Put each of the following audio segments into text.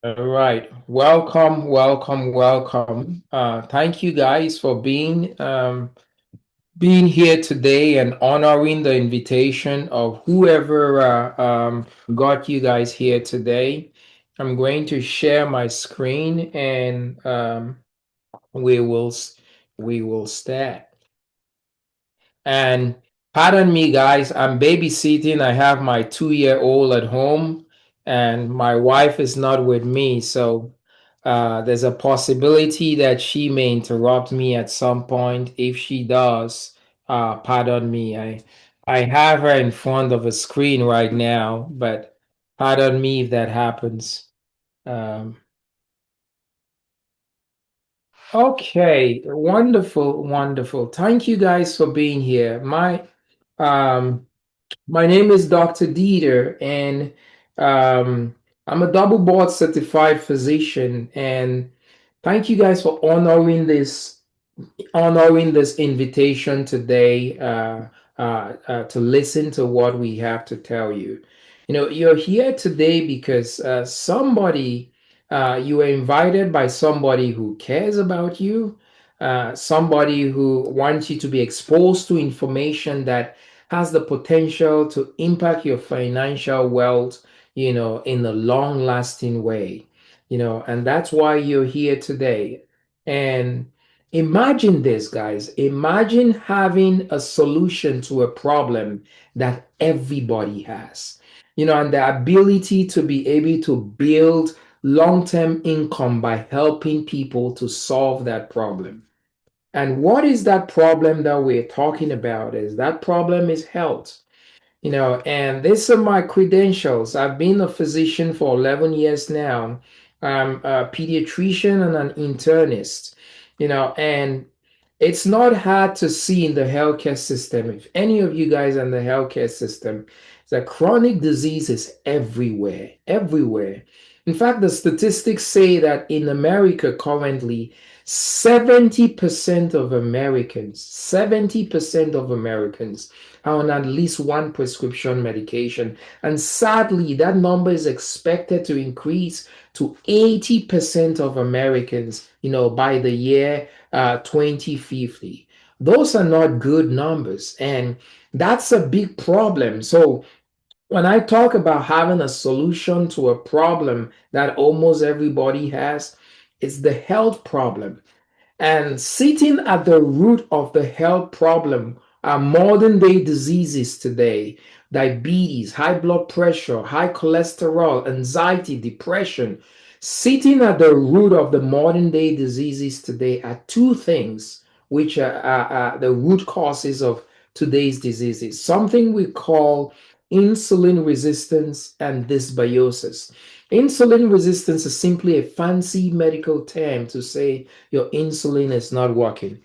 All right. Welcome, welcome, welcome. Thank you guys for being here today and honoring the invitation of whoever got you guys here today. I'm going to share my screen and we will we will start. And pardon me, guys, I'm babysitting. I have my 2-year-old at home, and my wife is not with me. So there's a possibility that she may interrupt me at some point. If she does, pardon me. I have her in front of a screen right now, but pardon me if that happens. Um, okay, wonderful, wonderful. Thank you guys for being here. Um, My name is Dr. Dieter, and um, I'm a double board certified physician. And thank you guys for honoring this invitation today to listen to what we have to tell you. You know, you're here today because you were invited by somebody who cares about you, somebody who wants you to be exposed to information that has the potential to impact your financial wealth, in a long lasting way, and that's why you're here today. And imagine this, guys. Imagine having a solution to a problem that everybody has, and the ability to be able to build long term income by helping people to solve that problem. And what is that problem that we're talking about? Is that problem is health. And these are my credentials. I've been a physician for 11 years now. I'm a pediatrician and an internist, and it's not hard to see in the healthcare system. If any of you guys are in the healthcare system, the chronic disease is everywhere, everywhere. In fact, the statistics say that in America currently, 70% of Americans are on at least one prescription medication. And sadly, that number is expected to increase to 80% of Americans, by the year 2050. Those are not good numbers. And that's a big problem. So when I talk about having a solution to a problem that almost everybody has, it's the health problem. And sitting at the root of the health problem are modern day diseases today: diabetes, high blood pressure, high cholesterol, anxiety, depression. Sitting at the root of the modern day diseases today are two things which are the root causes of today's diseases: something we call insulin resistance and dysbiosis. Insulin resistance is simply a fancy medical term to say your insulin is not working.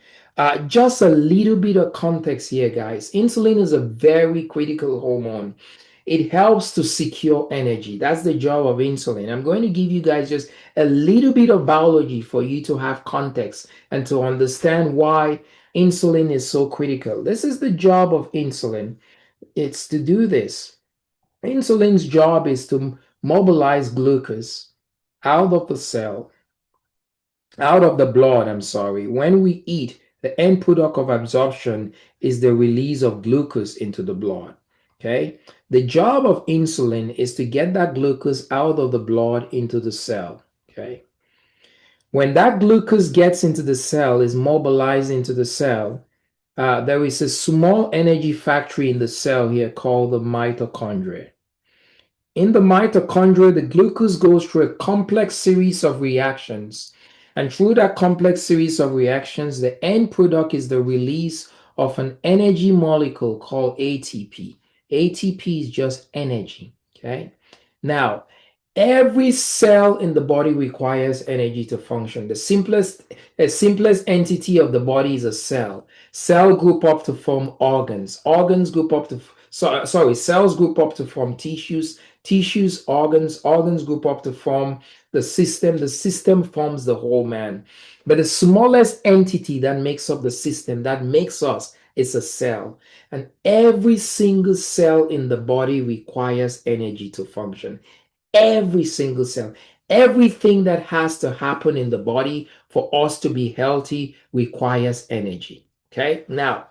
Just a little bit of context here, guys. Insulin is a very critical hormone. It helps to secure energy. That's the job of insulin. I'm going to give you guys just a little bit of biology for you to have context and to understand why insulin is so critical. This is the job of insulin. It's to do this. Insulin's job is to mobilize glucose out of the cell, out of the blood, I'm sorry. When we eat, the end product of absorption is the release of glucose into the blood. Okay? The job of insulin is to get that glucose out of the blood into the cell. Okay? When that glucose gets into the cell, is mobilized into the cell, there is a small energy factory in the cell here called the mitochondria. In the mitochondria, the glucose goes through a complex series of reactions. And through that complex series of reactions, the end product is the release of an energy molecule called ATP. ATP is just energy. Okay. Now, every cell in the body requires energy to function. The simplest entity of the body is a cell. Cell group up to form organs. Organs group up to cells group up to form tissues. Tissues, organs group up to form the system. The system forms the whole man. But the smallest entity that makes up the system, that makes us, is a cell. And every single cell in the body requires energy to function. every single cell. Everything that has to happen in the body for us to be healthy requires energy. Okay, now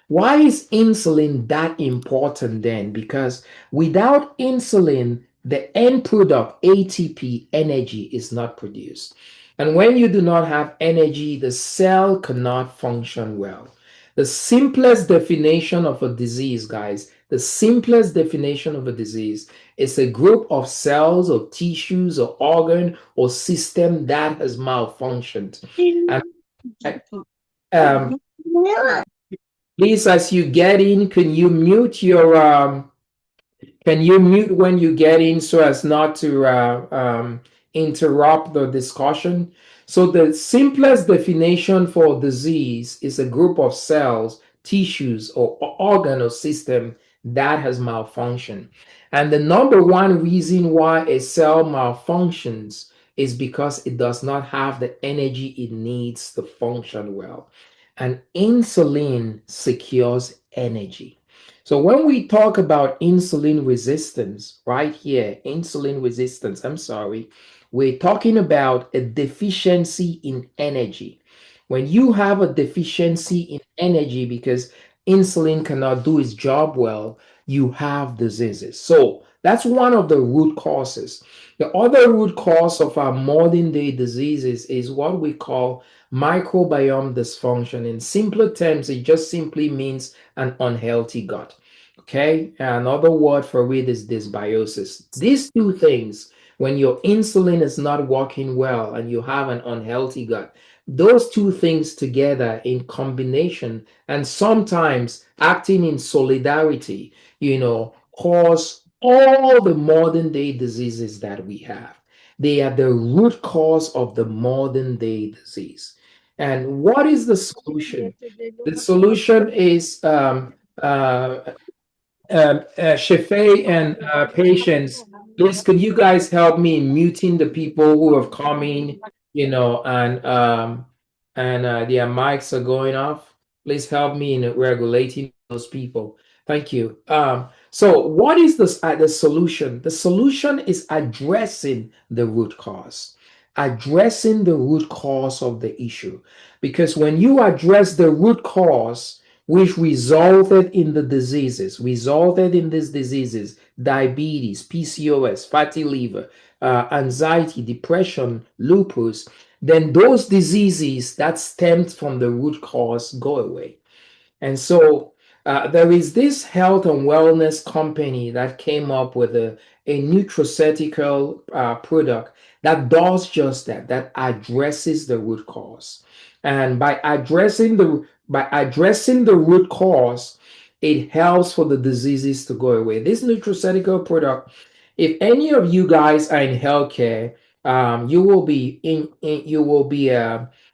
why is insulin that important then? Because without insulin, the end product, ATP, energy, is not produced. And when you do not have energy, the cell cannot function well. The simplest definition of a disease, guys, the simplest definition of a disease is a group of cells or tissues or organ or system that has malfunctioned. And um, please, as you get in, can you mute when you get in so as not to interrupt the discussion? So the simplest definition for disease is a group of cells, tissues, or organ or system that has malfunctioned. And the number one reason why a cell malfunctions is because it does not have the energy it needs to function well. And insulin secures energy. So when we talk about insulin resistance, right here, insulin resistance, I'm sorry, we're talking about a deficiency in energy. When you have a deficiency in energy because insulin cannot do its job well, you have diseases. So that's one of the root causes. The other root cause of our modern day diseases is what we call microbiome dysfunction. In simpler terms, it just simply means an unhealthy gut. Okay, another word for it is dysbiosis. These two things, when your insulin is not working well and you have an unhealthy gut, those two things together in combination and sometimes acting in solidarity, cause all the modern day diseases that we have. They are the root cause of the modern day disease. And what is the solution? The solution is Shafay and Patience, please could you guys help me in muting the people who have come in, and their mics are going off. Please help me in regulating those people. Thank you. So what is the solution? The solution is addressing the root cause. Addressing the root cause of the issue. Because when you address the root cause, which resulted in these diseases, diabetes, PCOS, fatty liver, anxiety, depression, lupus, then those diseases that stemmed from the root cause go away. And so there is this health and wellness company that came up with a nutraceutical product that does just that, that addresses the root cause. And by addressing the root cause, it helps for the diseases to go away. This nutraceutical product, if any of you guys are in healthcare, you will be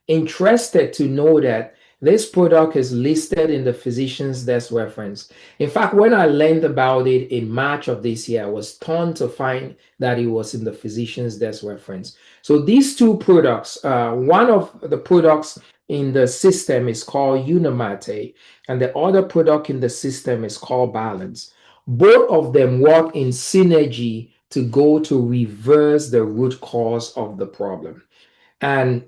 interested to know that this product is listed in the physician's desk reference. In fact, when I learned about it in March of this year, I was stunned to find that it was in the physician's desk reference. So these two products, one of the products in the system is called Unimate, and the other product in the system is called Balance. Both of them work in synergy to go to reverse the root cause of the problem. And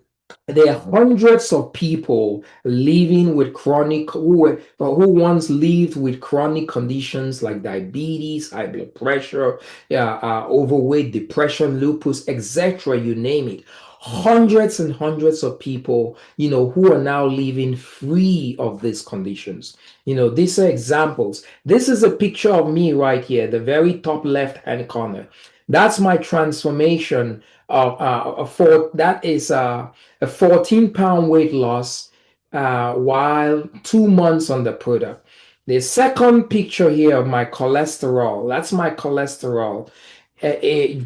there are hundreds of people living with who once lived with chronic conditions like diabetes, high blood pressure, yeah, overweight, depression, lupus, etc. You name it. Hundreds and hundreds of people, who are now living free of these conditions. These are examples. This is a picture of me right here, the very top left-hand corner. That's my transformation that is a 14-pound weight loss while 2 months on the product. The second picture here of my cholesterol, that's my cholesterol.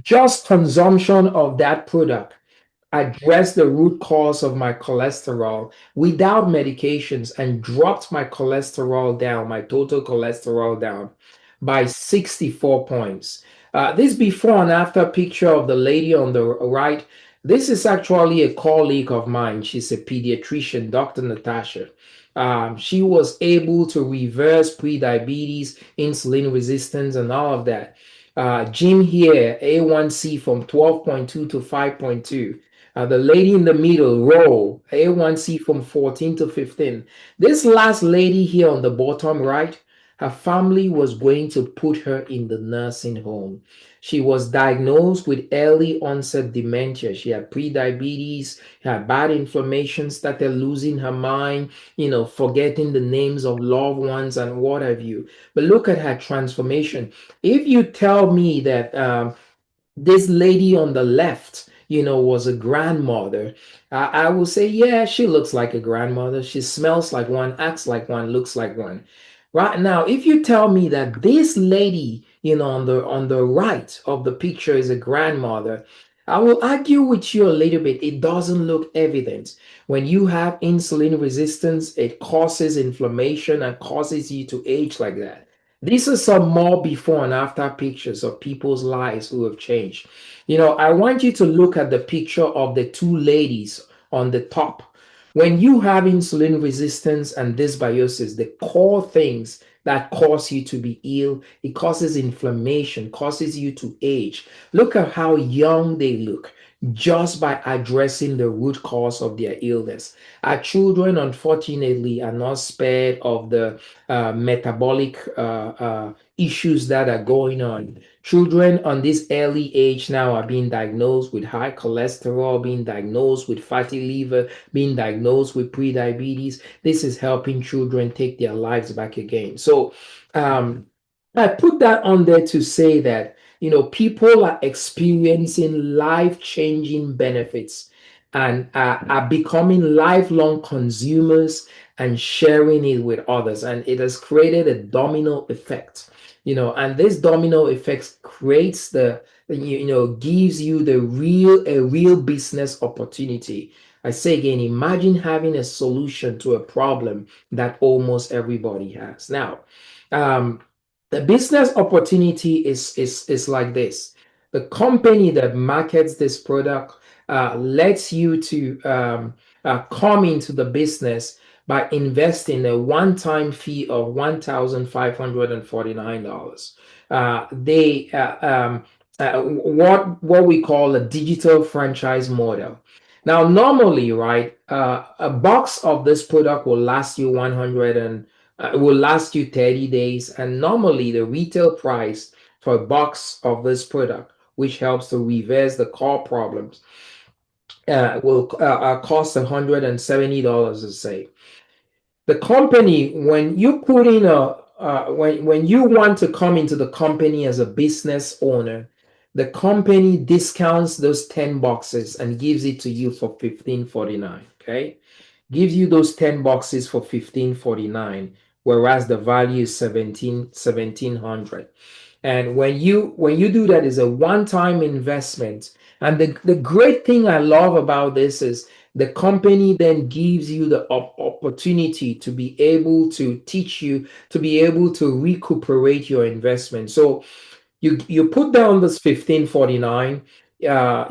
Just consumption of that product addressed the root cause of my cholesterol without medications and dropped my cholesterol down, my total cholesterol down by 64 points. This before and after picture of the lady on the right, this is actually a colleague of mine. She's a pediatrician, Dr. Natasha. She was able to reverse prediabetes, insulin resistance, and all of that. Jim here, A1C from 12.2 to 5.2. The lady in the middle row, A1C from 14 to 15. This last lady here on the bottom right, her family was going to put her in the nursing home. She was diagnosed with early onset dementia. She had pre-diabetes, had bad inflammation, started losing her mind, forgetting the names of loved ones and what have you. But look at her transformation. If you tell me that this lady on the left, was a grandmother, I will say, yeah, she looks like a grandmother. She smells like one, acts like one, looks like one. Right now, if you tell me that this lady, on the right of the picture is a grandmother, I will argue with you a little bit. It doesn't look evident. When you have insulin resistance, it causes inflammation and causes you to age like that. These are some more before and after pictures of people's lives who have changed. I want you to look at the picture of the two ladies on the top. When you have insulin resistance and dysbiosis, the core things that cause you to be ill, it causes inflammation, causes you to age. Look at how young they look just by addressing the root cause of their illness. Our children, unfortunately, are not spared of the metabolic issues that are going on. Children on this early age now are being diagnosed with high cholesterol, being diagnosed with fatty liver, being diagnosed with prediabetes. This is helping children take their lives back again. So, I put that on there to say that, people are experiencing life changing benefits and are becoming lifelong consumers and sharing it with others. And it has created a domino effect, and this domino effect creates gives you a real business opportunity. I say again, imagine having a solution to a problem that almost everybody has. Now, um, the business opportunity is like this. The company that markets this product lets you to come into the business by investing a one-time fee of $1,549. They what we call a digital franchise model. Now, normally, right, a box of this product will last you 100 and will last you 30 days, and normally the retail price for a box of this product, which helps to reverse the core problems, will cost $170 to say. The company, when you put in when you want to come into the company as a business owner, the company discounts those 10 boxes and gives it to you for 1549. Okay, gives you those 10 boxes for 1549, whereas the value is 1700. And when you do that, is a one-time investment. And the great thing I love about this is the company then gives you the opportunity to be able to teach you to be able to recuperate your investment. So you put down this 1549,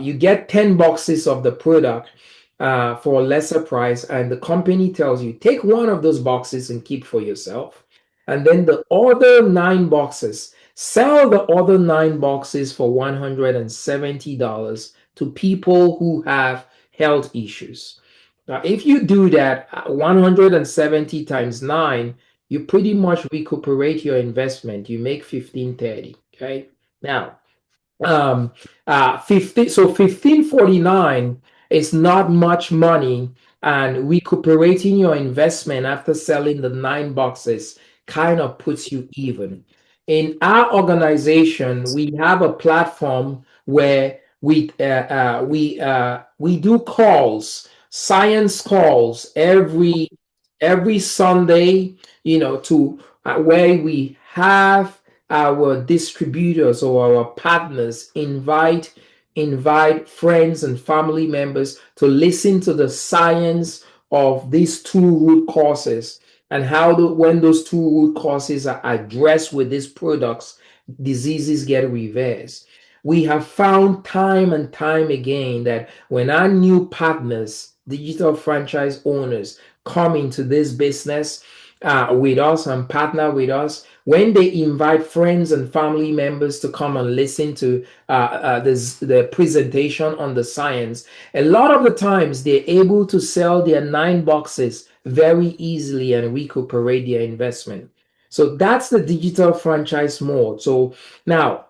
you get 10 boxes of the product for a lesser price, and the company tells you take one of those boxes and keep for yourself, and then the other nine boxes, sell the other nine boxes for $170 to people who have health issues. Now if you do that, 170 times 9, you pretty much recuperate your investment. You make 1530. Okay. Now, 1549 is not much money, and recuperating your investment after selling the nine boxes kind of puts you even. In our organization, we have a platform where we do calls, science calls every Sunday, to where we have our distributors or our partners invite friends and family members to listen to the science of these two root causes, and how when those two root causes are addressed with these products, diseases get reversed. We have found time and time again that when our new partners, digital franchise owners, come into this business, with us and partner with us, when they invite friends and family members to come and listen to the presentation on the science, a lot of the times they're able to sell their 9 boxes very easily and recuperate their investment. So that's the digital franchise mode. So now,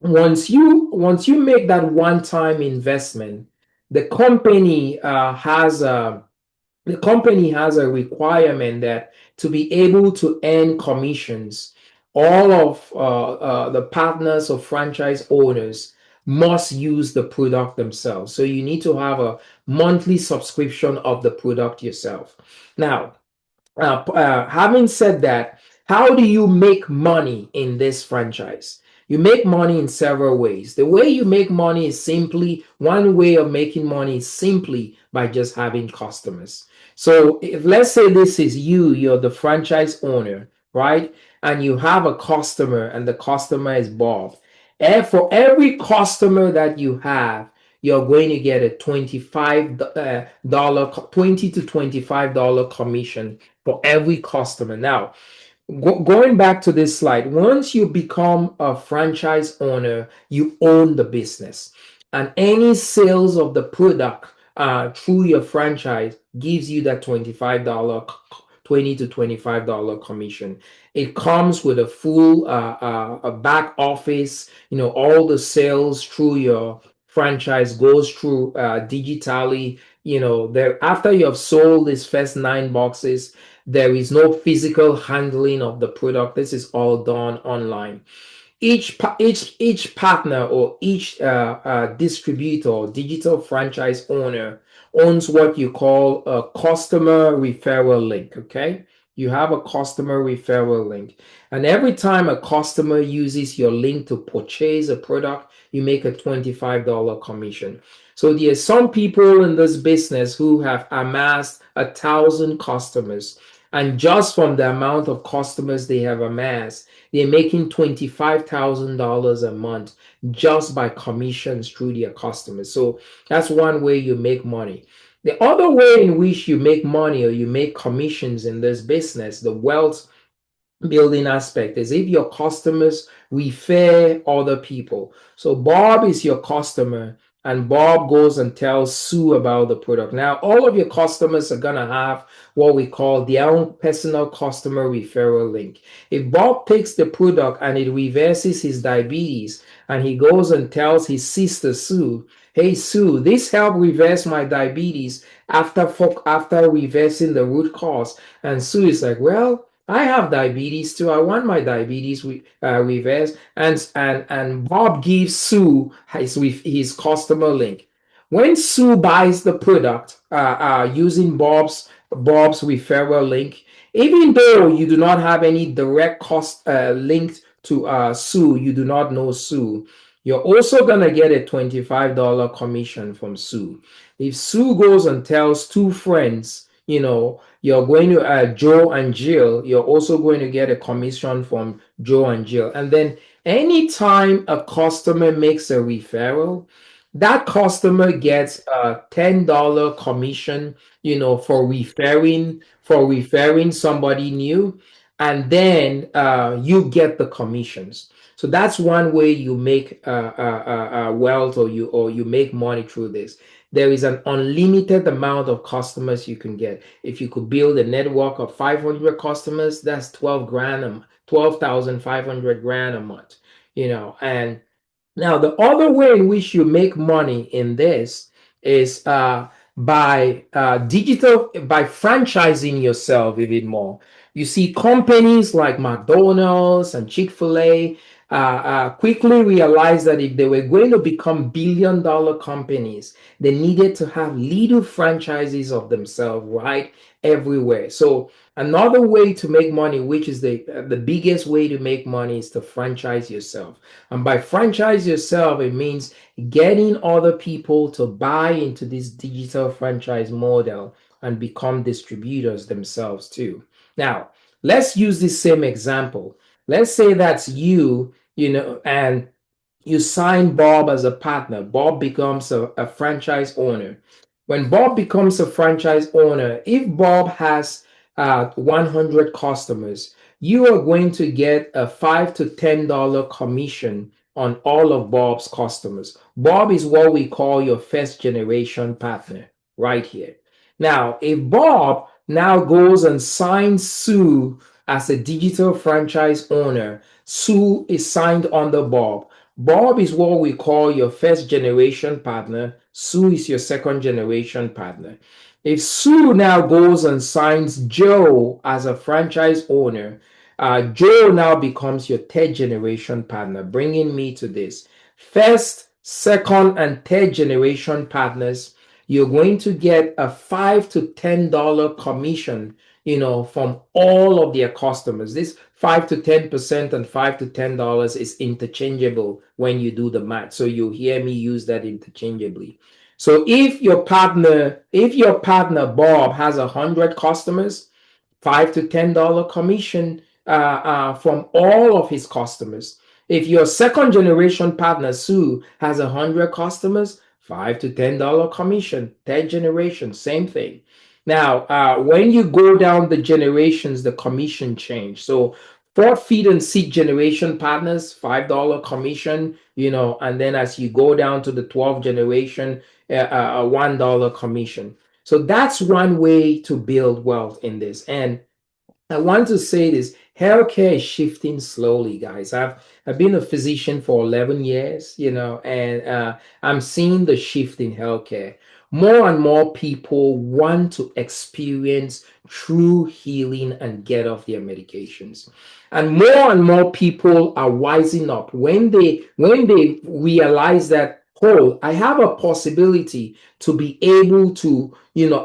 once you make that one-time investment, the company has a requirement that to be able to earn commissions, all of the partners or franchise owners must use the product themselves. So you need to have a monthly subscription of the product yourself. Now, having said that, how do you make money in this franchise? You make money in several ways. The way you make money is simply one way of making money is simply by just having customers. So if let's say this is you're the franchise owner, right? And you have a customer, and the customer is Bob. And for every customer that you have, you're going to get a $25 $20 to $25 commission for every customer. Now, going back to this slide, once you become a franchise owner, you own the business. And any sales of the product through your franchise gives you that $25, $20 to $25 commission. It comes with a full a back office, all the sales through your franchise goes through digitally. There after you have sold these first 9 boxes, there is no physical handling of the product. This is all done online. Each partner or each distributor or digital franchise owner owns what you call a customer referral link. Okay, you have a customer referral link, and every time a customer uses your link to purchase a product, you make a $25 commission. So there are some people in this business who have amassed 1,000 customers, and just from the amount of customers they have amassed, they're making $25,000 a month just by commissions through their customers. So that's one way you make money. The other way in which you make money or you make commissions in this business, the wealth building aspect, is if your customers refer other people. So Bob is your customer, and Bob goes and tells Sue about the product. Now, all of your customers are gonna have what we call their own personal customer referral link. If Bob takes the product and it reverses his diabetes, and he goes and tells his sister Sue, "Hey Sue, this helped reverse my diabetes after reversing the root cause," and Sue is like, "Well, I have diabetes too. I want my diabetes reversed." And Bob gives Sue his customer link. When Sue buys the product using Bob's referral link, even though you do not have any direct cost linked to Sue, you do not know Sue, you're also gonna get a $25 commission from Sue. If Sue goes and tells two friends, you're going to Joe and Jill, you're also going to get a commission from Joe and Jill. And then anytime a customer makes a referral, that customer gets a $10 commission, for referring somebody new, and then you get the commissions. So that's one way you make wealth, or you make money through this. There is an unlimited amount of customers you can get. If you could build a network of 500 customers, that's 12 grand, 12,500 grand a month, and now, the other way in which you make money in this is by franchising yourself even more. You see, companies like McDonald's and Chick-fil-A quickly realized that if they were going to become billion-dollar companies, they needed to have little franchises of themselves right everywhere. So another way to make money, which is the biggest way to make money, is to franchise yourself. And by franchise yourself, it means getting other people to buy into this digital franchise model and become distributors themselves too. Now, let's use this same example. Let's say that's and you sign Bob as a partner. Bob becomes a franchise owner. When Bob becomes a franchise owner, if Bob has 100 customers, you are going to get a $5 to $10 commission on all of Bob's customers. Bob is what we call your first generation partner right here. Now, if Bob now goes and signs Sue as a digital franchise owner, Sue is signed under Bob. Bob is what we call your first generation partner. Sue is your second generation partner. If Sue now goes and signs Joe as a franchise owner, Joe now becomes your third generation partner, bringing me to this. First, second, and third generation partners, you're going to get a $5 to $10 commission, from all of their customers. This 5 to 10% and $5 to $10 is interchangeable when you do the math. So you hear me use that interchangeably. So if your partner Bob has 100 customers, $5 to $10 commission from all of his customers. If your second generation partner Sue has 100 customers, $5 to $10 commission. Third generation, same thing. Now, when you go down the generations, the commission change. So fourth, feed, and seed generation partners, $5 commission, and then as you go down to the 12th generation, a $1 commission. So that's one way to build wealth in this. And I want to say this, healthcare is shifting slowly, guys. I've been a physician for 11 years, and I'm seeing the shift in healthcare. More and more people want to experience true healing and get off their medications. And more people are wising up when they realize that, oh, I have a possibility to be able to,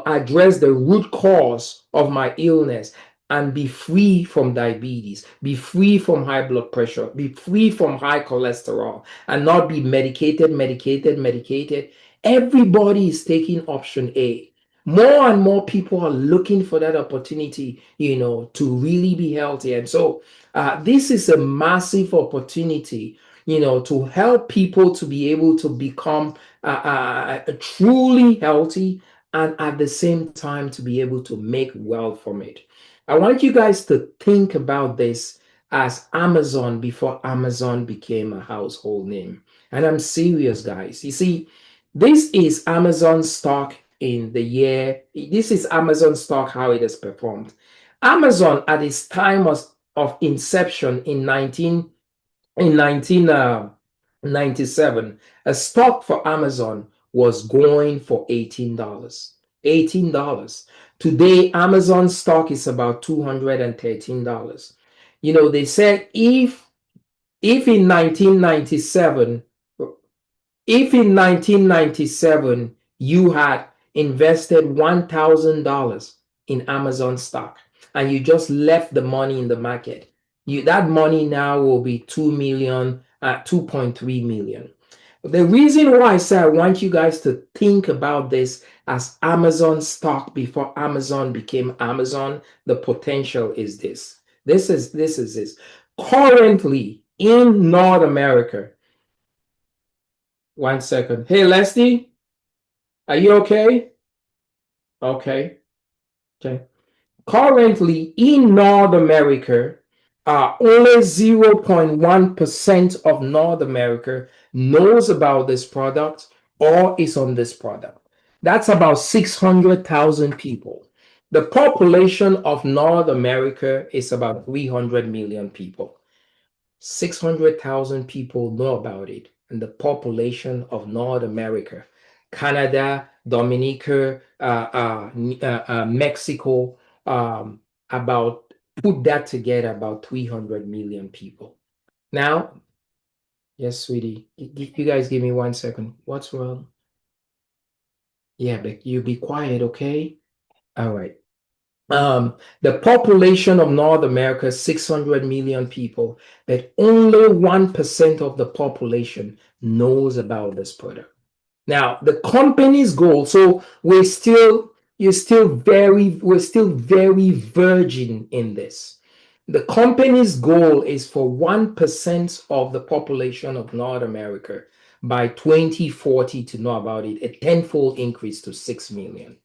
address the root cause of my illness and be free from diabetes, be free from high blood pressure, be free from high cholesterol, and not be medicated. Everybody is taking option A. More and more people are looking for that opportunity, to really be healthy. And so this is a massive opportunity, to help people to be able to become truly healthy and at the same time to be able to make wealth from it. I want you guys to think about this as Amazon before Amazon became a household name. And I'm serious, guys. You see, this is Amazon stock in the year, this is Amazon stock, how it has performed. Amazon at its time of inception in 1997, a stock for Amazon was going for $18. $18. Today, Amazon stock is about $213. They said if in 1997 if in 1997 you had invested $1,000 in Amazon stock and you just left the money in the market, that money now will be 2.3 million. The reason why I say I want you guys to think about this as Amazon stock before Amazon became Amazon, the potential is this. This is. Currently in North America, 1 second. Hey, Leslie, are you okay? Okay. Currently in North America, only 0.1% of North America knows about this product or is on this product. That's about 600,000 people. The population of North America is about 300 million people. 600,000 people know about it, and the population of North America, Canada, Dominica, Mexico, about put that together, about 300 million people. Now, yes, sweetie, you guys give me 1 second. What's wrong? Yeah, but you be quiet, okay? All right. The population of North America is 600 million people, but only 1% of the population knows about this product. Now, the company's goal, so we're still very virgin in this. The company's goal is for 1% of the population of North America by 2040 to know about it, a tenfold increase to 6 million.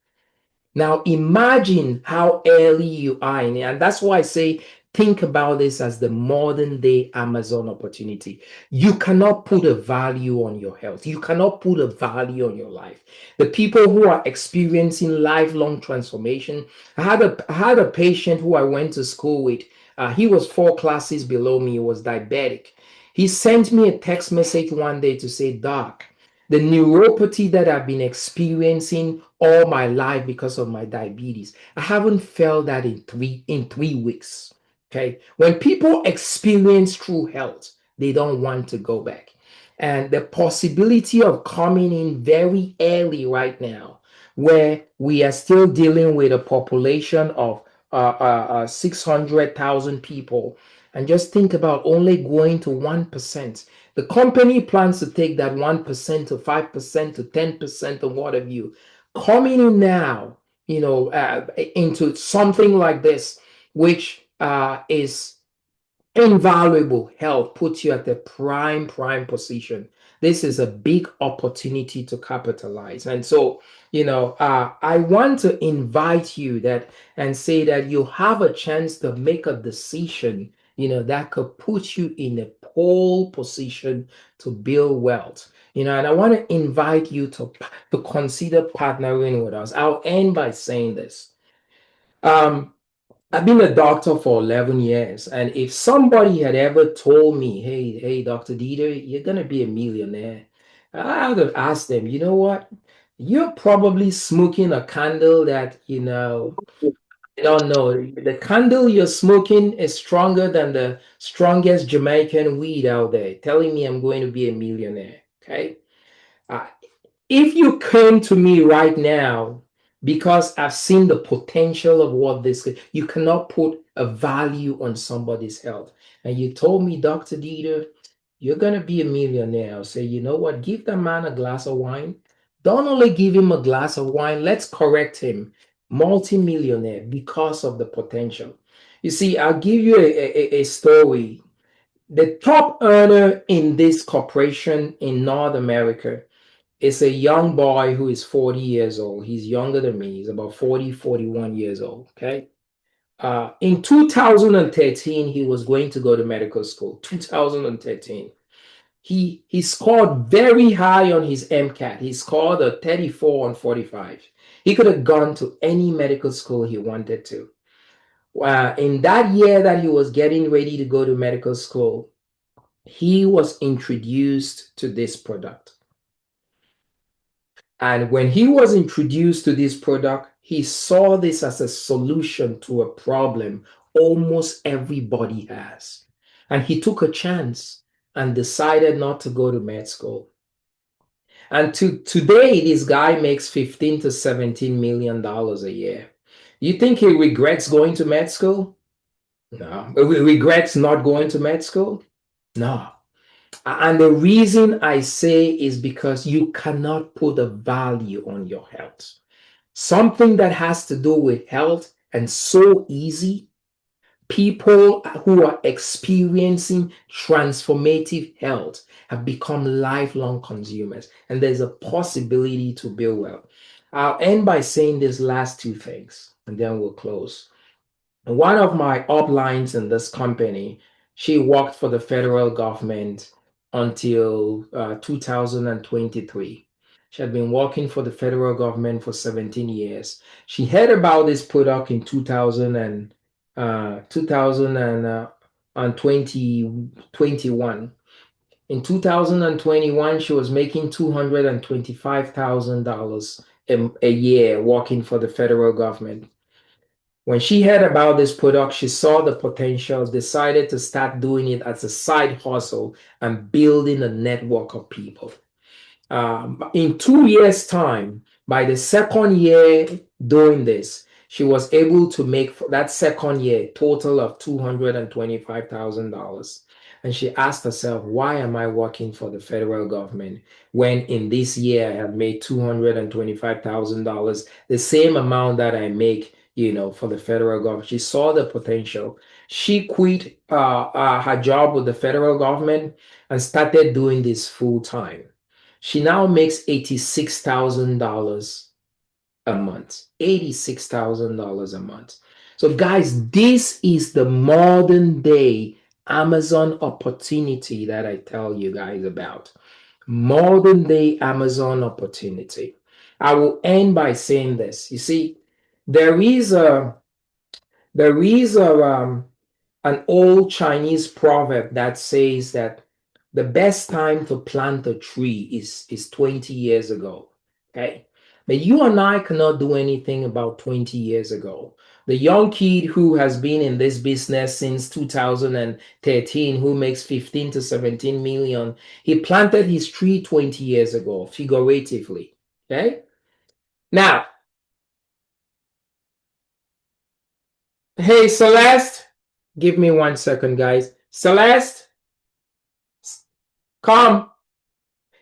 Now imagine how early you are in it. And that's why I say think about this as the modern day Amazon opportunity. You cannot put a value on your health. You cannot put a value on your life. The people who are experiencing lifelong transformation. I had a patient who I went to school with. He was 4 classes below me. He was diabetic. He sent me a text message one day to say, Doc, the neuropathy that I've been experiencing all my life because of my diabetes, I haven't felt that in 3 weeks. Okay. When people experience true health, they don't want to go back. And the possibility of coming in very early right now, where we are still dealing with a population of 600,000 people, and just think about only going to 1%. The company plans to take that 1% to 5% to 10% or what have you. Coming in now, into something like this, which is invaluable health, puts you at the prime position. This is a big opportunity to capitalize. And so, I want to invite you that and say that you have a chance to make a decision, that could put you in a pole position to build wealth. And I want to invite you to consider partnering with us. I'll end by saying this. Um, I've been a doctor for 11 years, and if somebody had ever told me, hey, Dr. Dieter, you're going to be a millionaire, I would have asked them, you know what? You're probably smoking a candle that, I don't know. The candle you're smoking is stronger than the strongest Jamaican weed out there, telling me I'm going to be a millionaire. Okay. Uh, if you came to me right now because I've seen the potential of what this you cannot put a value on somebody's health. And you told me, Dr. Dieter, you're gonna be a millionaire. I'll say, you know what? Give that man a glass of wine. Don't only give him a glass of wine, let's correct him. Multi-millionaire because of the potential. You see, I'll give you a story. The top earner in this corporation in North America, it's a young boy who is 40 years old. He's younger than me. He's about 40, 41 years old. Okay. In 2013, he was going to go to medical school. 2013. He scored very high on his MCAT. He scored a 34 on 45. He could have gone to any medical school he wanted to. In that year that he was getting ready to go to medical school, he was introduced to this product. And when he was introduced to this product, he saw this as a solution to a problem almost everybody has. And he took a chance and decided not to go to med school. And today, this guy makes 15 to 17 million dollars a year. You think he regrets going to med school? No. Regrets not going to med school? No. And the reason I say is because you cannot put a value on your health. Something that has to do with health and so easy, people who are experiencing transformative health have become lifelong consumers, and there's a possibility to build wealth. I'll end by saying these last two things, and then we'll close. One of my uplines in this company, she worked for the federal government until 2023. She had been working for the federal government for 17 years. She heard about this product in 2021. In 2021, she was making $225,000 a year working for the federal government. When she heard about this product, she saw the potential, decided to start doing it as a side hustle and building a network of people. In 2 years' time, by the second year doing this, she was able to make for that second year a total of $225,000. And she asked herself, why am I working for the federal government when in this year I have made $225,000, the same amount that I make, for the federal government? She saw the potential. She quit her job with the federal government and started doing this full time. She now makes $86,000 a month, $86,000 a month. So, guys, this is the modern day Amazon opportunity that I tell you guys about. Modern day Amazon opportunity. I will end by saying this. You see, there is a there is an old Chinese proverb that says that the best time to plant a tree is 20 years ago. Okay. But you and I cannot do anything about 20 years ago. The young kid who has been in this business since 2013, who makes 15 to 17 million, he planted his tree 20 years ago, figuratively. Okay. Now, hey, Celeste, give me 1 second, guys. Celeste, come.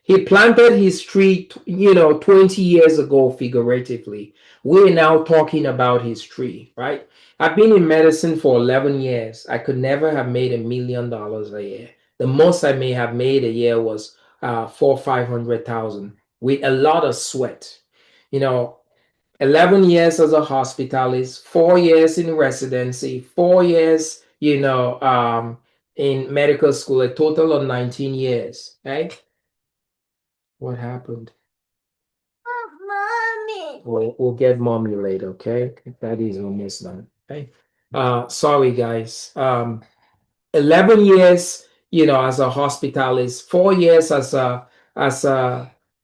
He planted his tree, 20 years ago, figuratively. We're now talking about his tree, right? I've been in medicine for 11 years. I could never have made $1 million a year. The most I may have made a year was four, 500,000 with a lot of sweat. You know, 11 years as a hospitalist, 4 years in residency, 4 years, in medical school, a total of 19 years, right? What happened? Mommy. We'll get mommy later, okay? Daddy's almost done. Okay. Sorry, guys. 11 years, as a hospitalist, 4 years as a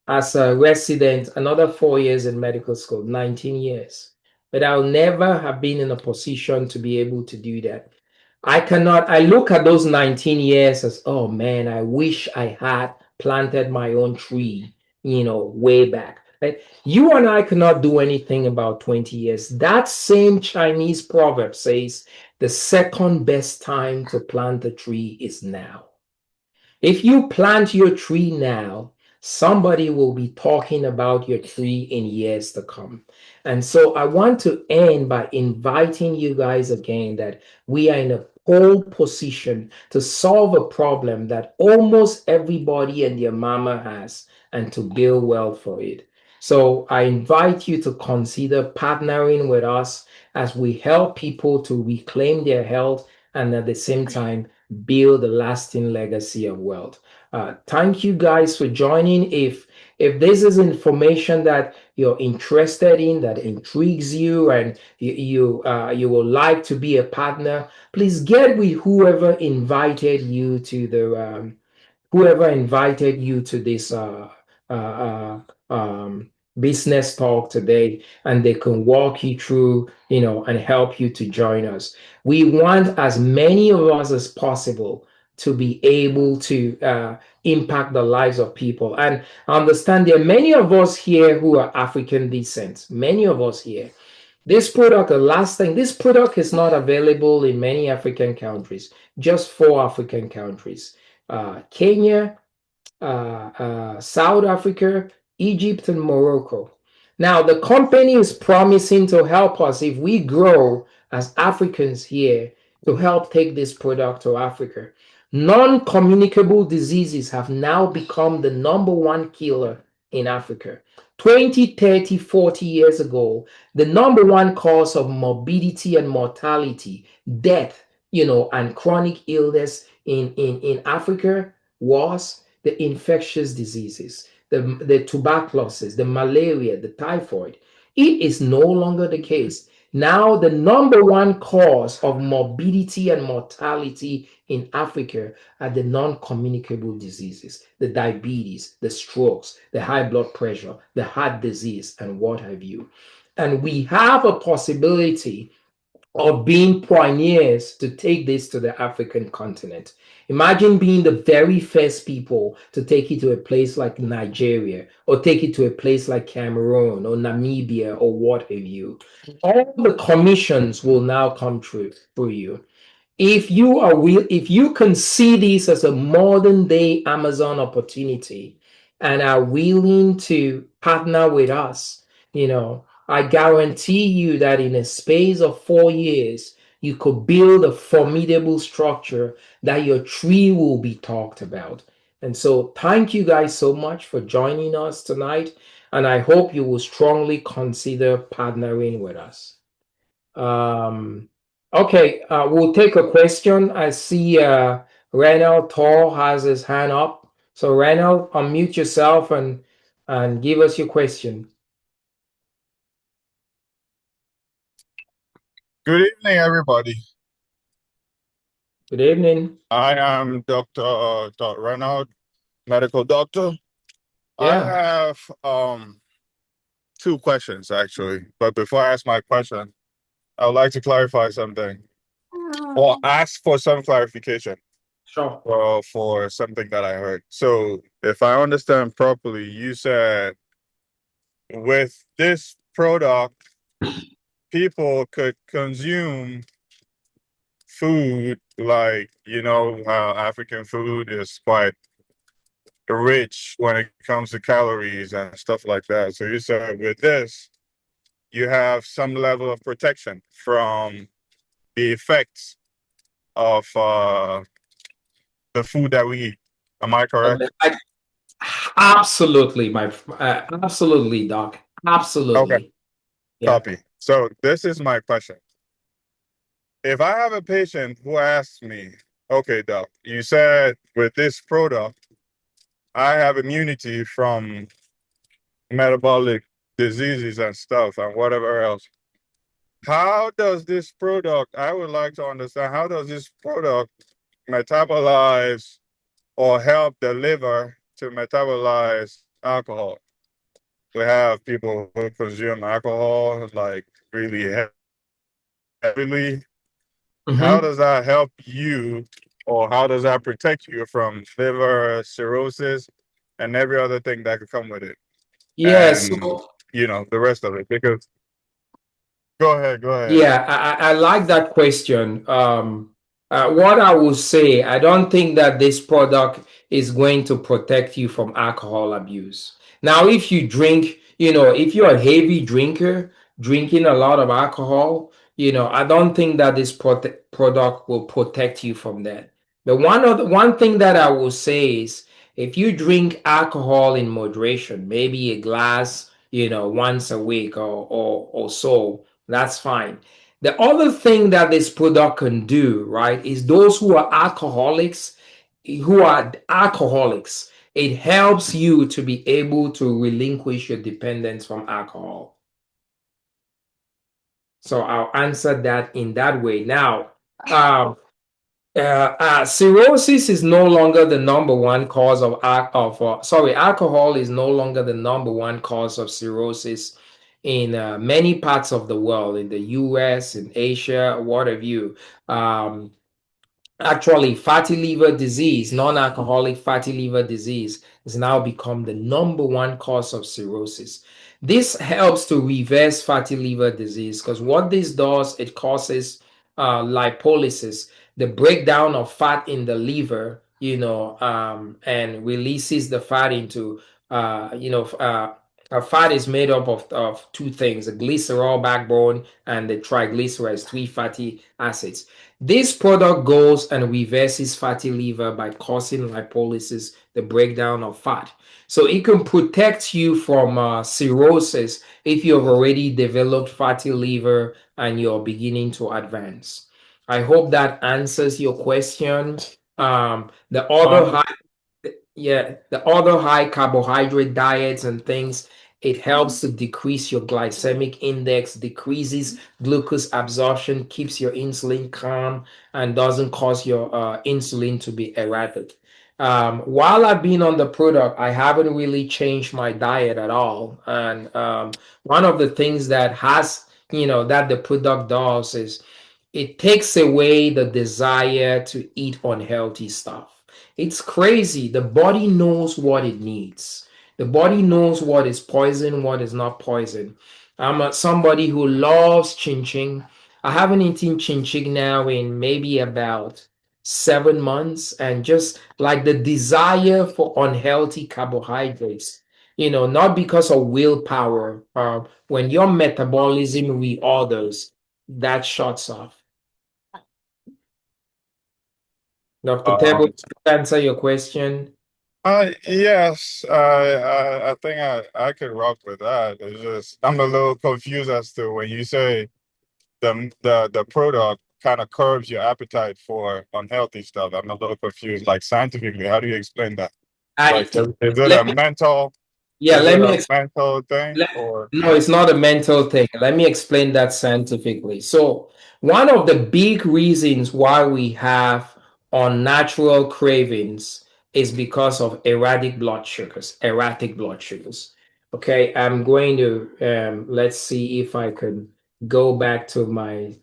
as a resident, another 4 years in medical school, 19 years. But I'll never have been in a position to be able to do that. I look at those 19 years as, oh man, I wish I had planted my own tree, way back. Right? You and I cannot do anything about 20 years. That same Chinese proverb says the second best time to plant a tree is now. If you plant your tree now, somebody will be talking about your tree in years to come. And so I want to end by inviting you guys again that we are in a pole position to solve a problem that almost everybody and their mama has and to build wealth for it. So I invite you to consider partnering with us as we help people to reclaim their health and at the same time build a lasting legacy of wealth. Thank you guys for joining. If this is information that you're interested in, that intrigues you, and you would like to be a partner, please get with whoever invited you to this uh, uh, business talk today, and they can walk you through, and help you to join us. We want as many of us as possible to be able to impact the lives of people. And understand there are many of us here who are African descent, many of us here. The last thing, this product is not available in many African countries, just 4 African countries: Kenya, South Africa, Egypt, and Morocco. Now, the company is promising to help us if we grow as Africans here to help take this product to Africa. Non communicable diseases have now become the number one killer in Africa. 20, 30, 40 years ago, the number one cause of morbidity and mortality, death, and chronic illness in Africa was the infectious diseases, the tuberculosis, the malaria, the typhoid. It is no longer the case. Now, the number one cause of morbidity and mortality in Africa are the non communicable diseases, the diabetes, the strokes, the high blood pressure, the heart disease, and what have you. And we have a possibility of being pioneers to take this to the African continent. Imagine being the very first people to take it to a place like Nigeria, or take it to a place like Cameroon or Namibia or what have you. All the commissions will now come through for you. If you can see this as a modern day Amazon opportunity and are willing to partner with us, I guarantee you that in a space of 4 years, you could build a formidable structure that your tree will be talked about. And so, thank you guys so much for joining us tonight. And I hope you will strongly consider partnering with us. Um, okay, we'll take a question. I see Reynold Tor has his hand up. So, Reynold, unmute yourself and give us your question. Good evening, everybody. Good evening. I am Dr. Reynald, medical doctor. I Yeah, have two questions actually, but before I ask my question, I would like to clarify something or ask for some clarification sure. for something that I heard. So, if I understand properly, you said with this product, people could consume food like, how African food is quite rich when it comes to calories and stuff like that. So you said with this, you have some level of protection from the effects of the food that we eat. Am I correct? Absolutely, absolutely, Doc. Okay, Absolutely. Yeah. copy. So this is my question. If I have a patient who asks me, okay, doc, you said with this product, I have immunity from metabolic diseases and stuff and whatever else. How does this product, I would like to understand, how does this product metabolize or help the liver to metabolize alcohol? We have people who consume alcohol like really heavily. How Mm-hmm. does that help you, or how does that protect you from liver cirrhosis and every other thing that could come with it? Yeah. And, So the rest of it. Because, go ahead, go ahead. yeah, I like that question. What I will say, I don't think that this product is going to protect you from alcohol abuse. Now, if you drink, if you're a heavy drinker, drinking a lot of alcohol, I don't think that this product will protect you from that. But one thing that I will say is, if you drink alcohol in moderation, maybe a glass, once a week or so, that's fine. The other thing that this product can do, right, is those who are alcoholics, it helps you to be able to relinquish your dependence from alcohol. So I'll answer that in that way. Now, um, cirrhosis is no longer the number one cause alcohol is no longer the number one cause of cirrhosis in many parts of the world, in the US, in Asia, what have you. Um, Actually, fatty liver disease, non-alcoholic fatty liver disease, has now become the number one cause of cirrhosis. This helps to reverse fatty liver disease because what this does, it causes lipolysis, the breakdown of fat in the liver, and releases the fat into, fat is made up of two things, a glycerol backbone and the triglycerides, three fatty acids. This product goes and reverses fatty liver by causing lipolysis, the breakdown of fat. So it can protect you from cirrhosis if you have already developed fatty liver and you're beginning to advance. I hope that answers your question. The other Um, yeah, the other high carbohydrate diets and things, it helps to decrease your glycemic index, decreases glucose absorption, keeps your insulin calm, and doesn't cause your insulin to be erratic. While I've been on the product, I haven't really changed my diet at all. And one of the things that the product does is it takes away the desire to eat unhealthy stuff. It's crazy. The body knows what it needs. The body knows what is poison, what is not poison. I'm somebody who loves chin chin. I haven't eaten chin chin now in maybe about 7 months, and just like the desire for unhealthy carbohydrates, not because of willpower. When your metabolism reorders, that shuts off. Dr. Tebo, um, to answer your question. Yes, I think I could rock with that. It's just I'm a little confused as to when you say the product kind of curbs your appetite for unhealthy stuff. I'm a little confused. Like scientifically, how do you explain that? I Like, is it a let me mental? yeah, Is let it me a mental thing Let- or? No, it's not a mental thing. Let me explain that scientifically. So, one of the big reasons why we have unnatural cravings is because of erratic blood sugars. Erratic blood sugars. Okay, I'm going to let's see if I can go back to my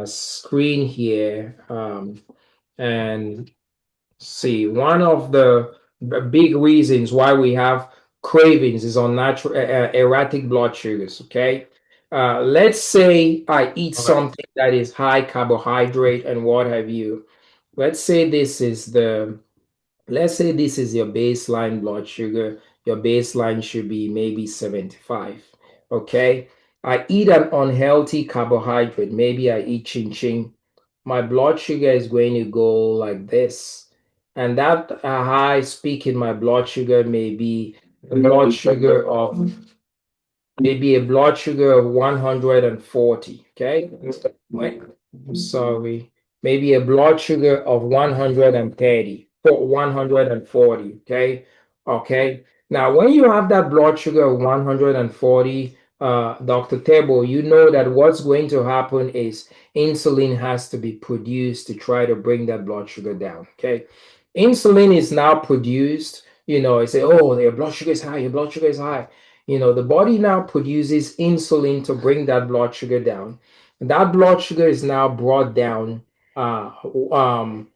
screen here and see, one of the big reasons why we have cravings is unnatural, erratic blood sugars. Okay. Let's say I eat Okay. something that is high carbohydrate and what have you. Let's say this is the Let's say this is your baseline blood sugar. Your baseline should be maybe 75. Okay. I eat an unhealthy carbohydrate. Maybe I eat chin chin. My blood sugar is going to go like this. And that high peak in my blood sugar may be a blood sugar of maybe a blood sugar of 140. Okay. Wait, I'm sorry. Maybe a blood sugar of 130 or 140. Okay. Okay. Now, when you have that blood sugar of 140, Dr. Tebo, you know that what's going to happen is insulin has to be produced to try to bring that blood sugar down. Okay. Insulin is now produced. I say, oh, your blood sugar is high, your blood sugar is high. The body now produces insulin to bring that blood sugar down. And that blood sugar is now brought down uh, um,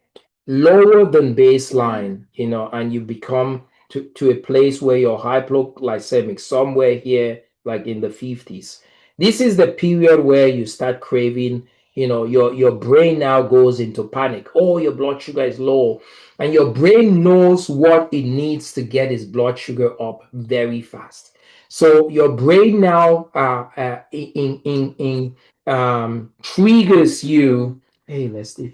lower than baseline, and you become to a place where you're hypoglycemic, somewhere here, like in the 50s. This is the period where you start craving, your brain now goes into panic. Oh, your blood sugar is low. And your brain knows what it needs to get its blood sugar up very fast. So your brain now triggers you. Hey, let's do.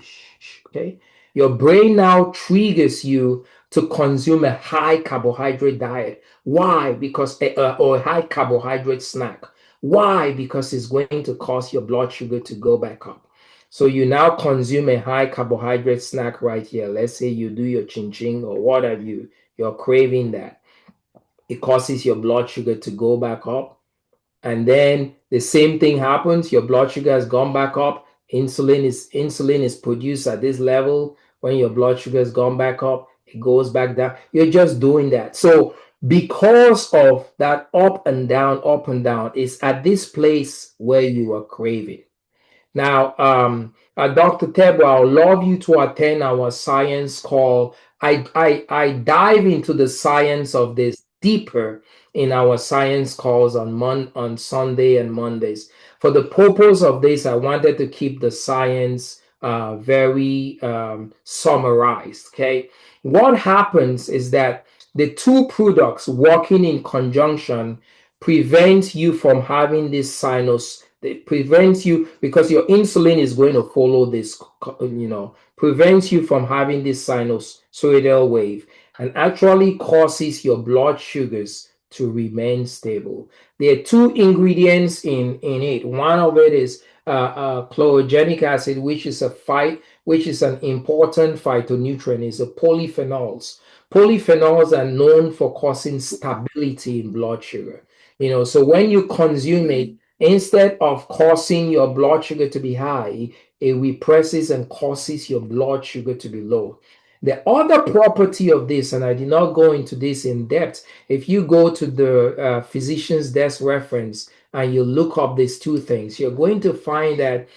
Okay, your brain now triggers you to consume a high carbohydrate diet. Why? Because or a high carbohydrate snack. Why? Because it's going to cause your blood sugar to go back up. So you now consume a high carbohydrate snack right here. Let's say you do your chin chin or what have you. You're craving that. It causes your blood sugar to go back up, and then the same thing happens. Your blood sugar has gone back up. Insulin is produced at this level. When your blood sugar has gone back up, it goes back down. You're just doing that. So because of that up and down, it's at this place where you are craving. Now, Dr. Tebo, I would love you to attend our science call. I dive into the science of this deeper in our science calls on Sunday and Mondays. For the purpose of this, I wanted to keep the science very summarized. Okay, what happens is that the two products working in conjunction prevent you from having this sinus. It prevents you because your insulin is going to follow this, prevents you from having this sinusoidal wave and actually causes your blood sugars to remain stable. There are two ingredients in it. One of it is chlorogenic acid, which is an important phytonutrient. Is a polyphenols. Polyphenols are known for causing stability in blood sugar. So when you consume it, instead of causing your blood sugar to be high, it represses and causes your blood sugar to be low. The other property of this, and I did not go into this in depth, if you go to the physician's desk reference and you look up these two things, you're going to find that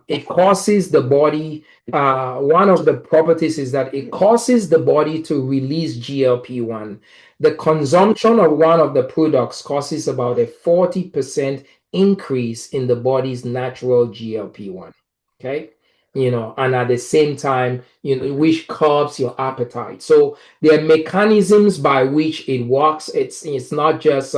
it causes the body. One of the properties is that it causes the body to release GLP-1. The consumption of one of the products causes about a 40% increase in the body's natural GLP-1. Okay. And at the same time, which curbs your appetite. So there are mechanisms by which it works. It's not just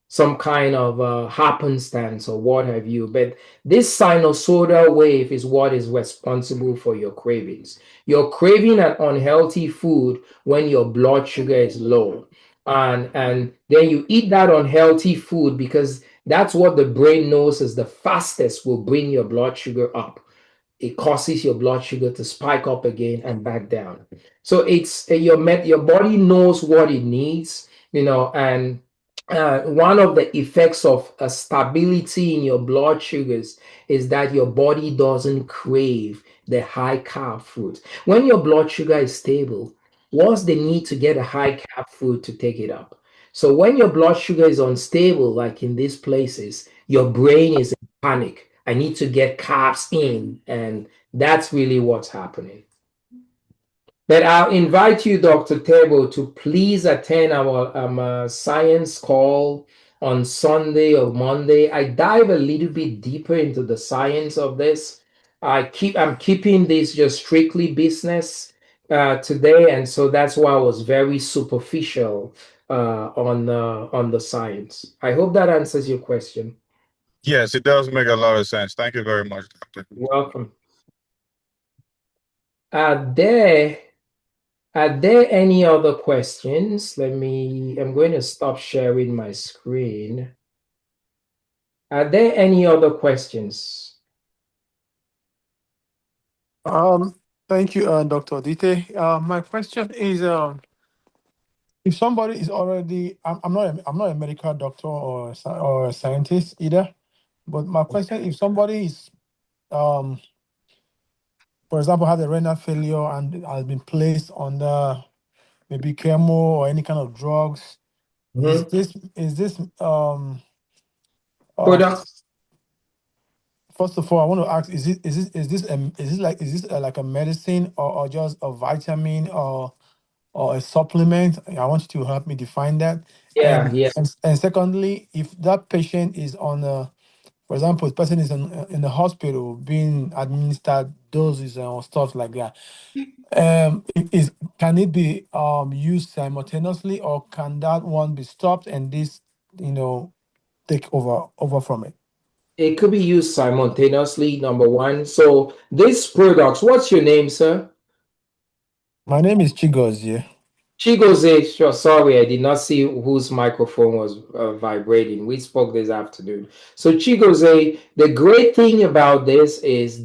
some kind of happenstance or what have you. But this sinusoidal wave is what is responsible for your cravings. You're craving an unhealthy food when your blood sugar is low. And then you eat that unhealthy food because that's what the brain knows is the fastest will bring your blood sugar up. It causes your blood sugar to spike up again and back down. So it's your body knows what it needs, and one of the effects of a stability in your blood sugars is that your body doesn't crave the high carb food. When your blood sugar is stable, what's the need to get a high carb food to take it up? So when your blood sugar is unstable, like in these places, your brain is in panic. I need to get carbs in, and that's really what's happening. But I'll invite you, Dr. Tebo, to please attend our science call on Sunday or Monday. I dive a little bit deeper into the science of this. I'm keeping this just strictly business today, and so that's why I was very superficial on the science. I hope that answers your question. Yes, it does make a lot of sense. Thank you very much, doctor. Welcome. Are there Are there any other questions? I'm going to stop sharing my screen. Are there any other questions? Thank you, Dr. Dite. My question is, if somebody is already, I'm not a medical doctor or a scientist either, but my question, if somebody is, um, for example, had a renal failure and has been placed under maybe chemo or any kind of drugs, Mhm. is this uh, Product? first of all, I want to ask: is this like a medicine or just a vitamin or a supplement? I want you to help me define that. Yeah, And yeah. and secondly, if that patient is on a, for example, the person is in the hospital being administered doses or stuff like that, is can it be used simultaneously, or can that one be stopped and this, take over from it? It could be used simultaneously, number one. So these products, what's your name, sir? My name is Chigozie. Chigoze, sure, sorry, I did not see whose microphone was vibrating. We spoke this afternoon. So Chigoze, the great thing about this is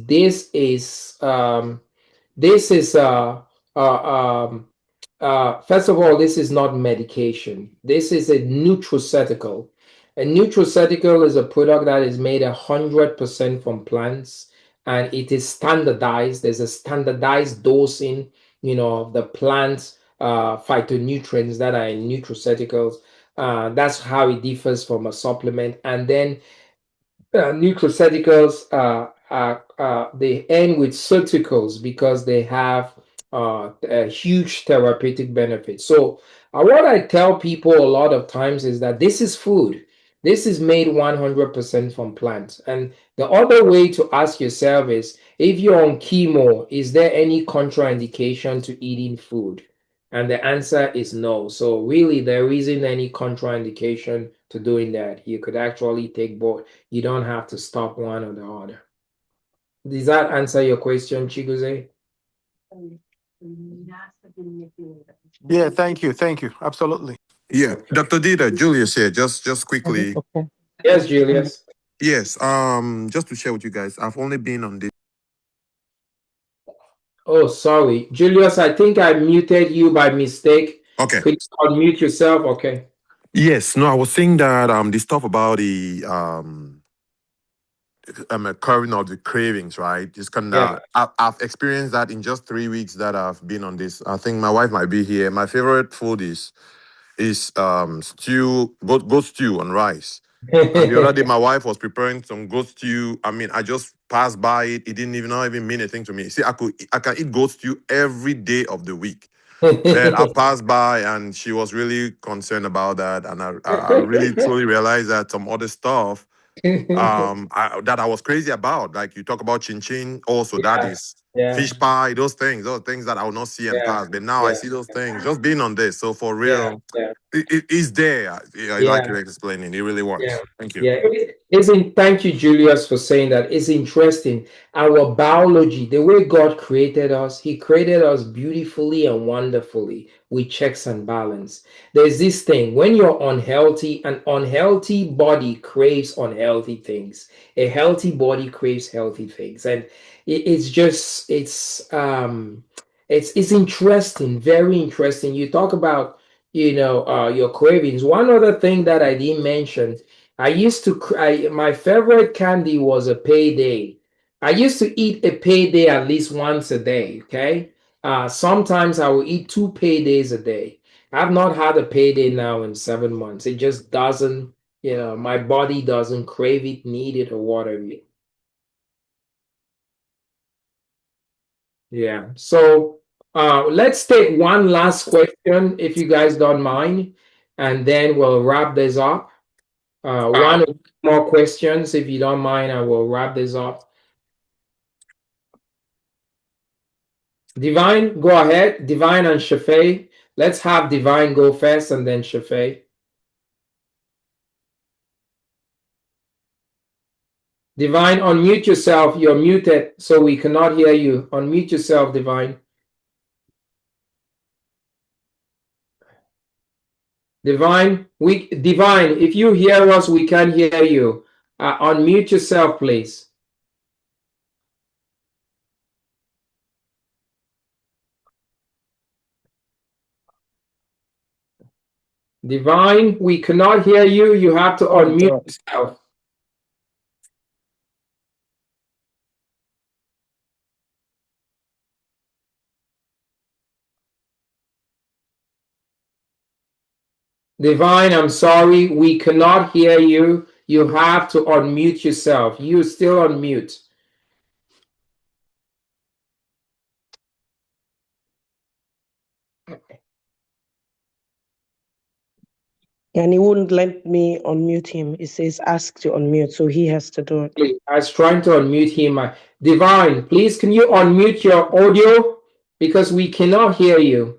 first of all, this is not medication. This is a nutraceutical. A nutraceutical is a product that is made 100% from plants, and it is standardized. There's a standardized dosing, of the plants phytonutrients that are in nutraceuticals. That's how it differs from a supplement. And then nutraceuticals they end with ceuticals because they have a huge therapeutic benefit. So what I tell people a lot of times is that this is food. This is made 100% from plants. And the other way to ask yourself is, if you're on chemo, is there any contraindication to eating food? And the answer is no. So really, there isn't any contraindication to doing that. You could actually take both. You don't have to stop one or the other. Does that answer your question, Chiguze? Yeah, thank you, absolutely. Yeah, Okay. Dr. Dita, Julius here. Just quickly. Okay. Yes, Julius. Yes, just to share with you guys, I've only been on this. Oh, sorry. Julius, I think I muted you by mistake. Okay. Could you unmute yourself? Okay. Yes, no, I was saying that the stuff about the curving of the cravings, right? Just kind Yeah. of I've experienced that in just 3 weeks that I've been on this. I think my wife might be here. My favorite food is stew, goat stew and rice. And the other day, my wife was preparing some goat stew. I mean, I just passed by it. It didn't even not even mean anything to me. See, I can eat goat stew every day of the week. But I passed by, and she was really concerned about that. And I really truly realized that some other stuff that I was crazy about, like you talk about chin chin, also that Yeah. is Yeah. fish pie, those are things that I would not see and Yeah. pass. But now I Yeah. see those things just being on this. So for Yeah. real, Yeah. it is there. Like Yeah. you're explaining, it really Yeah. works. Thank you. Yeah. Thank you, Julius, for saying that. It's interesting. Our biology, the way God created us, He created us beautifully and wonderfully with checks and balance. There's this thing when you're unhealthy, an unhealthy body craves unhealthy things. A healthy body craves healthy things. And it's just, it's interesting, very interesting. You talk about your cravings. One other thing that I didn't mention, I used to my favorite candy was a payday. I used to eat a payday at least once a day. Okay, sometimes I will eat 2 paydays a day. I've not had a payday now in 7 months. It just doesn't, my body doesn't crave it, need it, or whatever. Yeah. So let's take one last question, if you guys don't mind, and then we'll wrap this up. One or two more questions, if you don't mind, I will wrap this up. Divine, go ahead. Divine and Shafay. Let's have Divine go first and then Shafay. Divine, unmute yourself. You're muted, so we cannot hear you. Unmute yourself, Divine. Divine, if you hear us, we can hear you. Unmute yourself, please. Divine, we cannot hear you. You have to unmute yourself. Divine, I'm sorry, we cannot hear you. You have to unmute yourself. You're still on mute. And he wouldn't let me unmute him. It says ask to unmute, so he has to do it. I was trying to unmute him. Divine, please, can you unmute your audio? Because we cannot hear you.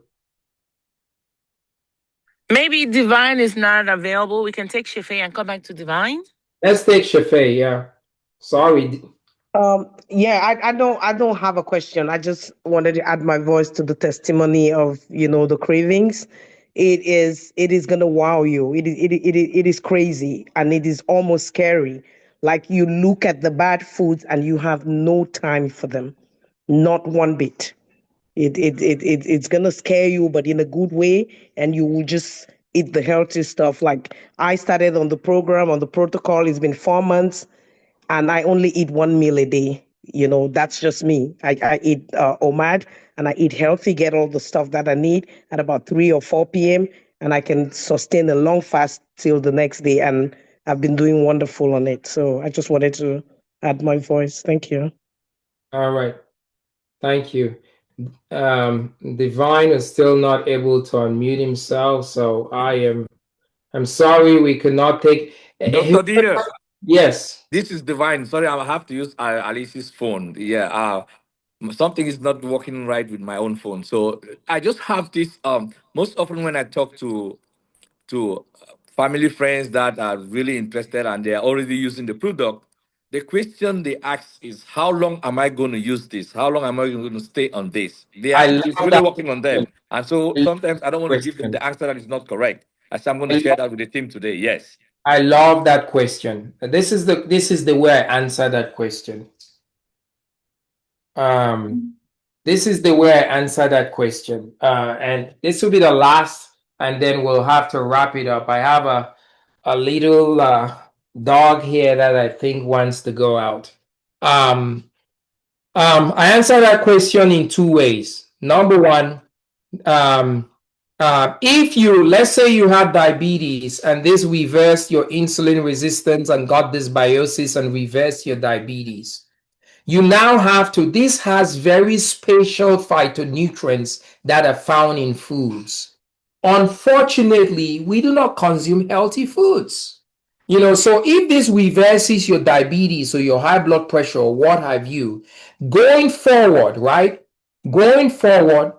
Maybe Divine is not available. We can take Shafay and come back to Divine. Let's take Shafay, yeah. Sorry. Yeah, I don't have a question. I just wanted to add my voice to the testimony of, the cravings. It is gonna wow you. It is crazy and it is almost scary. Like you look at the bad foods and you have no time for them. Not one bit. It's gonna scare you, but in a good way, and you will just eat the healthy stuff. Like I started on the program, on the protocol, it's been 4 months and I only eat one meal a day. That's just me. I eat OMAD and I eat healthy, get all the stuff that I need at about 3 or 4 p.m. and I can sustain a long fast till the next day. And I've been doing wonderful on it. So I just wanted to add my voice. Thank you. All right. Thank you. Divine is still not able to unmute himself, so I'm sorry we could not take. Dr. Dina, Yes. this is Divine. Sorry, I'll have to use Alice's phone. Yeah, something is not working right with my own phone. So I just have this. Most often when I talk to family friends that are really interested and they are already using the product, the question they ask is, "How long am I going to use this? How long am I going to stay on this?" I It's love really that working on them, and so sometimes I don't want to give them question. the answer that is not correct. As I'm going to share that with the team today. Yes. I love that question. This is the way I answer that question. This is the way I answer that question. And this will be the last, and then we'll have to wrap it up. I have a little dog here that I think wants to go out. I answer that question in two ways. Number one, if let's say you have diabetes and this reversed your insulin resistance and got dysbiosis and reversed your diabetes, you now have to, this has very special phytonutrients that are found in foods. Unfortunately, we do not consume healthy foods. You know, so if this reverses your diabetes or your high blood pressure or what have you, going forward, right? Going forward,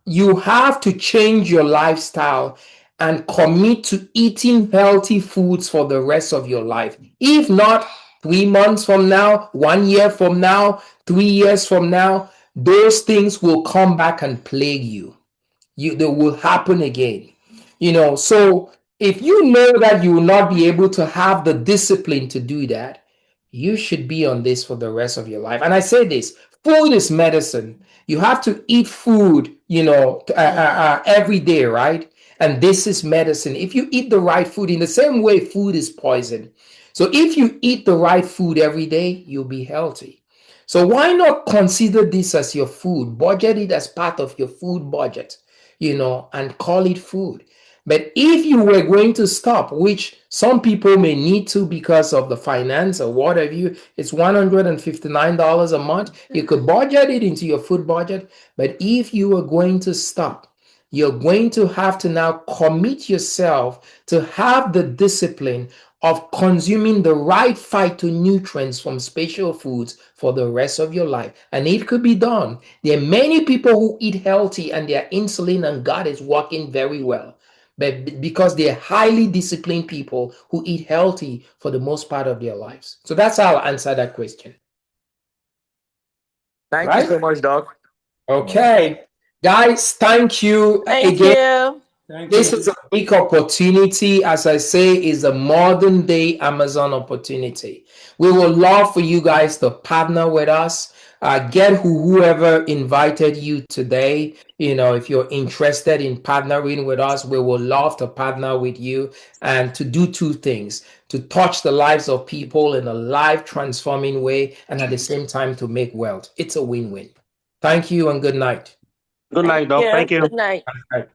you have to change your lifestyle and commit to eating healthy foods for the rest of your life. If not, 3 months from now, 1 year from now, 3 years from now, those things will come back and plague you. They will happen again. You know, so if you know that you will not be able to have the discipline to do that, you should be on this for the rest of your life. And I say this, food is medicine. You have to eat food, you know, every day, right? And this is medicine. If you eat the right food, in the same way, food is poison. So if you eat the right food every day, you'll be healthy. So why not consider this as your food? Budget it as part of your food budget, you know, and call it food. But if you were going to stop, which some people may need to because of the finance or what have you, it's $159 a month. You could budget it into your food budget. But if you are going to stop, you're going to have to now commit yourself to have the discipline of consuming the right phytonutrients from special foods for the rest of your life. And it could be done. There are many people who eat healthy and their insulin and gut is working very well. But because they're highly disciplined people who eat healthy for the most part of their lives. So that's how I'll answer that question. Thank you so much, Doc. Okay. Guys, thank you Thank again. you. This is a big opportunity, as I say, is a modern day Amazon opportunity. We would love for you guys to partner with us. Get whoever invited you today. You know, if you're interested in partnering with us, we would love to partner with you and to do two things: to touch the lives of people in a life transforming way, and at the same time to make wealth. It's a win-win. Thank you and good night. Good night, Doc. Thank you. Good night. All right.